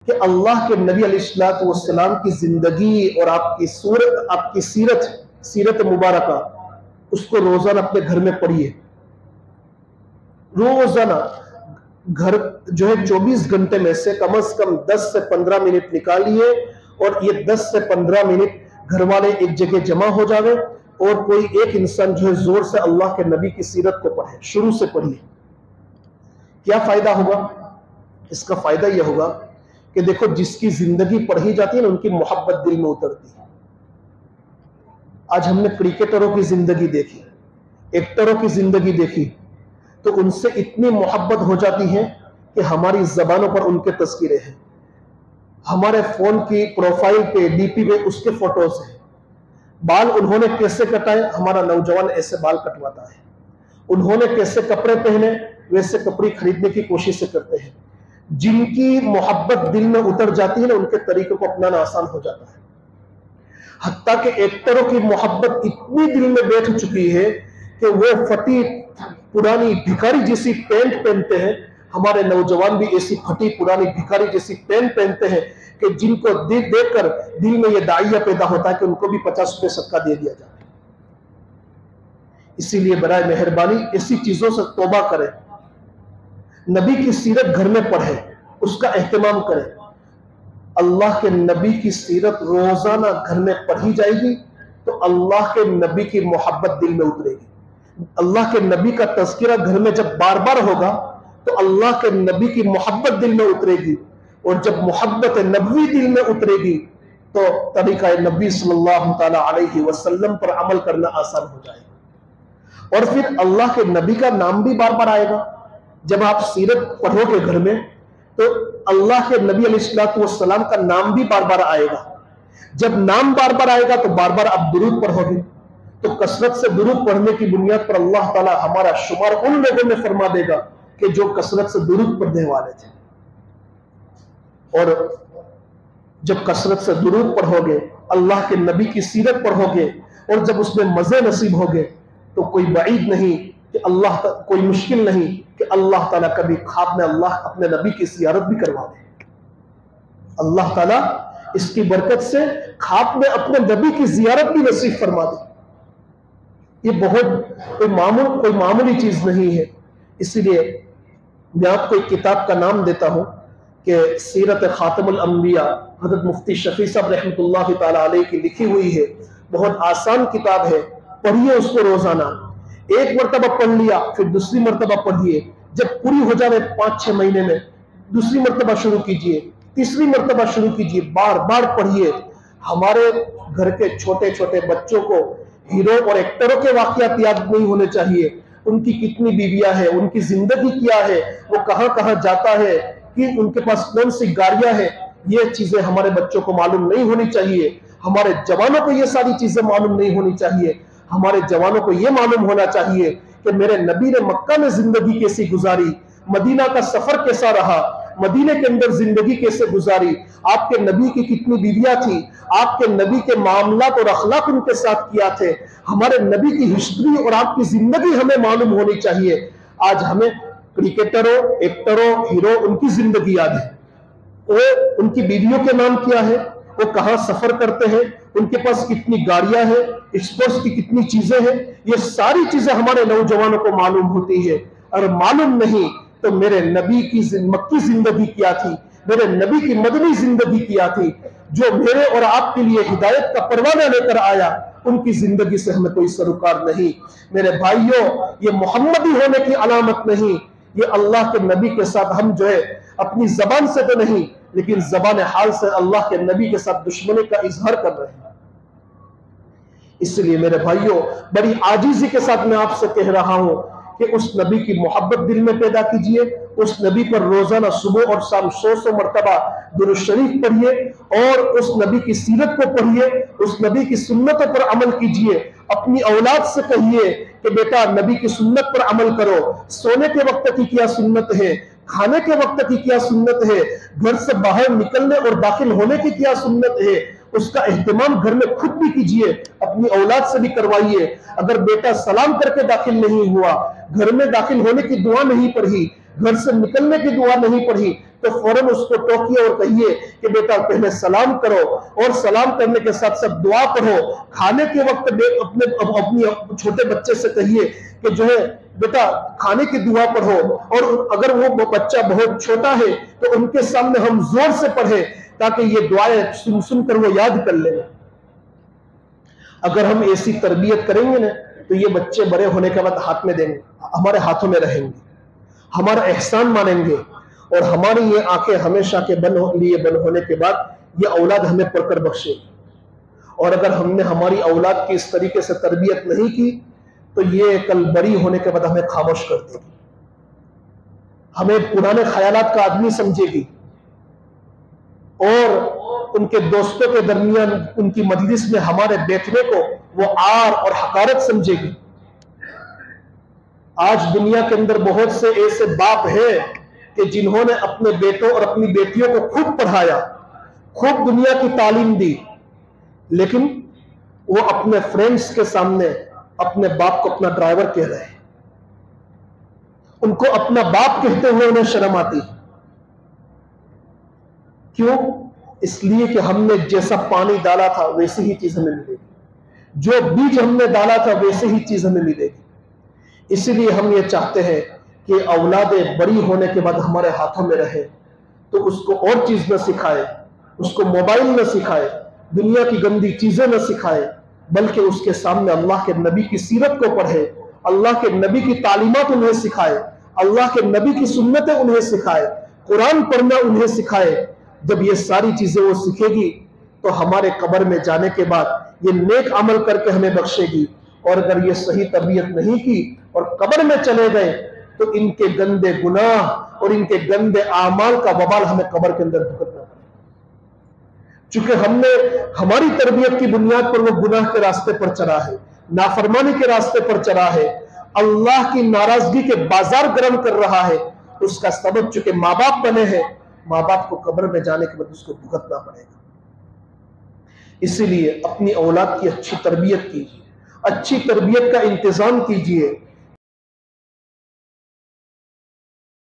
कि अल्लाह के नबी अलैहिस्सलातु वस्सलाम की जिंदगी और आपकी सूरत, आपकी सीरत मुबारका, उसको रोजाना अपने घर में पढ़िए। रोजाना घर जो है 24 घंटे में से कम 10 से 15 मिनट निकालिए, और ये 10 से 15 मिनट घर वाले एक जगह जमा हो जावे और कोई एक इंसान जो है जोर से अल्लाह के नबी की सीरत को पढ़े, शुरू से पढ़िए। क्या फायदा होगा? इसका फायदा यह होगा कि देखो, जिसकी जिंदगी पढ़ी जाती है ना, उनकी मोहब्बत दिल में उतरती है। आज हमने क्रिकेटरों की जिंदगी देखी, एक्टरों की जिंदगी देखी, तो उनसे इतनी मोहब्बत हो जाती है कि हमारी जबानों पर उनके तस्वीरें हैं, हमारे फोन की प्रोफाइल पे, डीपी पे उसके फोटोज हैं। बाल उन्होंने कैसे कटाए, हमारा नौजवान ऐसे बाल कटवाता है। उन्होंने कैसे कपड़े पहने, वैसे कपड़े खरीदने की कोशिश करते हैं। जिनकी मोहब्बत दिल में उतर जाती है ना, उनके तरीकों को अपनाना आसान हो जाता है। हत्ता के एक्टरों की मोहब्बत इतनी दिल में बैठ चुकी है कि वो फटी पुरानी भिखारी जैसी पैंट पहनते हैं। हमारे नौजवान भी ऐसी फटी पुरानी भिखारी जैसी पैंट पहनते हैं कि जिनको देखकर दिल में यह दाइया पैदा होता है कि उनको भी 50 रुपए सदका दे दिया जाए। इसीलिए बराए मेहरबानी ऐसी चीजों से तौबा करें, नबी की सीरत घर में पढ़े, उसका एहतमाम करें। अल्लाह के नबी की सीरत रोजाना घर में पढ़ी जाएगी तो अल्लाह के नबी की मोहब्बत दिल में उतरेगी। अल्लाह के नबी का तज़किरा घर में जब बार बार होगा तो अल्लाह के नबी की मोहब्बत दिल में उतरेगी, और जब मोहब्बत नबवी दिल में उतरेगी तो तरीका नबी सल्लल्लाहु तआला अलैहि वसल्लम पर अमल करना आसान हो जाएगा। और फिर अल्लाह के नबी का नाम भी बार बार आएगा। जब आप सीरत पढ़ोगे घर में तो अल्लाह के नबी अलैहिस्सलातु वस्सलाम का नाम भी बार बार आएगा। जब नाम बार बार आएगा तो बार बार आप दुरूद पढ़ोगे, तो कसरत से दुरूद पढ़ने की बुनियाद पर अल्लाह ताला हमारा शुमार उन लोगों में फरमा देगा कि जो कसरत से दुरूद पढ़ने वाले थे। और जब कसरत से दुरूद पढ़ोगे, अल्लाह के नबी की सीरत पढ़ोगे, और जब उसमें मजे नसीब होगे, तो कोई बईद नहीं कि कोई मुश्किल नहीं कि अल्लाह ताला कभी ख्वाब में अल्लाह अपने नबी की जियारत भी करवा दे। अल्लाह ताला इसकी बरकत से ख्वाब में अपने नबी की जियारत भी नसीब फरमा दे। ये बहुत कोई मामूली चीज नहीं है। इसीलिए मैं आपको एक किताब का नाम देता हूं कि सीरत खातमुल अंबिया, हज़रत मुफ्ती शफी साहब रहमतुल्लाह ताला अलैह की लिखी हुई है। बहुत आसान किताब है, पढ़िए उसको रोजाना। एक मरतबा पढ़ लिया, फिर दूसरी मरतबा पढ़िए। जब पूरी हो जाए 5-6 महीने में दूसरी मरतबा शुरू कीजिए, तीसरी मरतबा शुरू कीजिए, बार बार पढ़िए। हमारे घर के छोटे छोटे बच्चों को हीरो और एक्टरों के वाकयात याद नहीं होने चाहिए। उनकी कितनी बीवियां हैं, उनकी जिंदगी क्या है, वो कहां कहां जाता है, कि उनके पास कौन सी गाड़ियां हैं, ये चीजें हमारे बच्चों को मालूम नहीं होनी चाहिए। हमारे जवानों को ये सारी चीजें मालूम नहीं होनी चाहिए। हमारे जवानों को यह मालूम होना चाहिए कि मेरे नबी ने मक्का में जिंदगी कैसी गुजारी, मदीना का सफर कैसा रहा, मदीने के अंदर जिंदगी कैसे गुजारी, आपके नबी की कितनी बीवियां थी, आपके नबी के मामलात और अखलाक उनके साथ किया थे। हमारे नबी की हिस्ट्री और आपकी जिंदगी हमें मालूम होनी चाहिए। आज हमें क्रिकेटरों, एक्टरों, हीरो, उनकी जिंदगी याद है, वो उनकी बीवियों के नाम क्या है, वो कहां सफर करते हैं, उनके पास कितनी गाड़ियां हैं, स्पोर्ट्स की कितनी चीजें हैं, ये सारी चीजें हमारे नौजवानों को मालूम होती है। और मालूम नहीं तो मेरे नबी की मक्की जिंदगी क्या थी, मेरे नबी की मदनी जिंदगी क्या थी, जो मेरे और आपके लिए हिदायत का परवाना लेकर आया, उनकी जिंदगी से हमें कोई सरोकार नहीं। मेरे भाइयों, ये मोहम्मदी होने की अलामत नहीं, ये अल्लाह के नबी के साथ हम जो है अपनी जबान से तो नहीं लेकिन जबान हाल से अल्लाह के नबी के साथ दुश्मनी का इजहार कर रहे हैं। इसलिए मेरे भाइयों, बड़ी आजीजी के साथ मैं आपसे कह रहा हूं कि उस नबी की मोहब्बत दिल में पैदा कीजिए। उस नबी पर रोजाना सुबह और शाम 100 मरतबा दुरूद शरीफ पढ़िए और उस नबी की सीरत को पढ़िए, उस नबी की सुन्नतों पर अमल कीजिए। अपनी औलाद से कहिए कि बेटा नबी की सुन्नत पर अमल करो। सोने के वक्त की क्या सुन्नत है, खाने के वक्त की क्या सुन्नत है, घर से बाहर निकलने और दाखिल होने की क्या सुन्नत है, उसका एहतमाम घर में खुद भी कीजिए, अपनी औलाद से भी करवाइए। अगर बेटा सलाम करके दाखिल नहीं हुआ, घर में दाखिल होने की दुआ नहीं पढ़ी, घर से निकलने की दुआ नहीं पढ़ी तो फौरन उसको टोकिए और कहिए कि बेटा पहले सलाम करो, और सलाम करने के साथ साथ दुआ पढ़ो। खाने के वक्त अपनी छोटे बच्चे से कहिए कि जो है बेटा खाने की दुआ पढ़ो, और अगर वो बच्चा बहुत छोटा है तो उनके सामने हम जोर से पढ़े ताकि ये दुआएं सुन सुनकर वो याद कर ले। अगर हम ऐसी तरबियत करेंगे ना तो ये बच्चे बड़े होने के बाद हाथ में देंगे, हमारे हाथों में रहेंगे, हमारा एहसान मानेंगे, और हमारी ये आंखें हमेशा के लिए बंद होने के बाद ये औलाद हमें पढ़कर बख्शेगी। और अगर हमने हमारी औलाद की इस तरीके से तरबियत नहीं की तो ये कल बड़ी होने के बाद हमें खामोश कर देगी, हमें पुराने ख्यालात का आदमी समझेगी, और उनके दोस्तों के दरमियान उनकी मजलिस में हमारे बैठने को वो आर और हकारत समझेगी। आज दुनिया के अंदर बहुत से ऐसे बाप हैं कि जिन्होंने अपने बेटों और अपनी बेटियों को खूब पढ़ाया, खूब दुनिया की तालीम दी, लेकिन वो अपने फ्रेंड्स के सामने अपने बाप को अपना ड्राइवर कह रहे हैं, उनको अपना बाप कहते हुए उन्हें शर्म आती। क्यों? इसलिए कि हमने जैसा पानी डाला था वैसी ही चीज हमें मिलेगी, जो बीज हमने डाला था वैसे ही चीज हमें मिलेगी। इसीलिए हम ये चाहते हैं कि औलादें बड़ी होने के बाद हमारे हाथों में रहे तो उसको और चीज न सिखाए, उसको मोबाइल न सिखाए, दुनिया की गंदी चीजें न सिखाए, बल्कि उसके सामने अल्लाह के नबी की सीरत को पढ़े, अल्लाह के नबी की तालीमात उन्हें सिखाए, अल्लाह के नबी की सुन्नतें उन्हें सिखाए, कुरान पढ़ना उन्हें सिखाए। जब ये सारी चीजें वो सीखेगी तो हमारे कब्र में जाने के बाद ये नेक अमल करके हमें बख्शेगी। और अगर ये सही तरबियत नहीं की और कब्र में चले गए तो इनके गंदे गुनाह और इनके गंदे आमाल का वबाल हमें कब्र के अंदर भुगतना पड़ेगा। चूंकि हमने हमारी तरबियत की बुनियाद पर वो गुनाह के रास्ते पर चला है, नाफरमानी के रास्ते पर चला है, अल्लाह की नाराजगी के बाजार गर्म कर रहा है, उसका सबब चूंकि माँ बाप बने हैं, माँ बाप को कब्र में जाने के बाद उसको भुगतना पड़ेगा। इसीलिए अपनी औलाद की अच्छी तरबियत कीजिए, अच्छी तरबियत का इंतजाम कीजिए,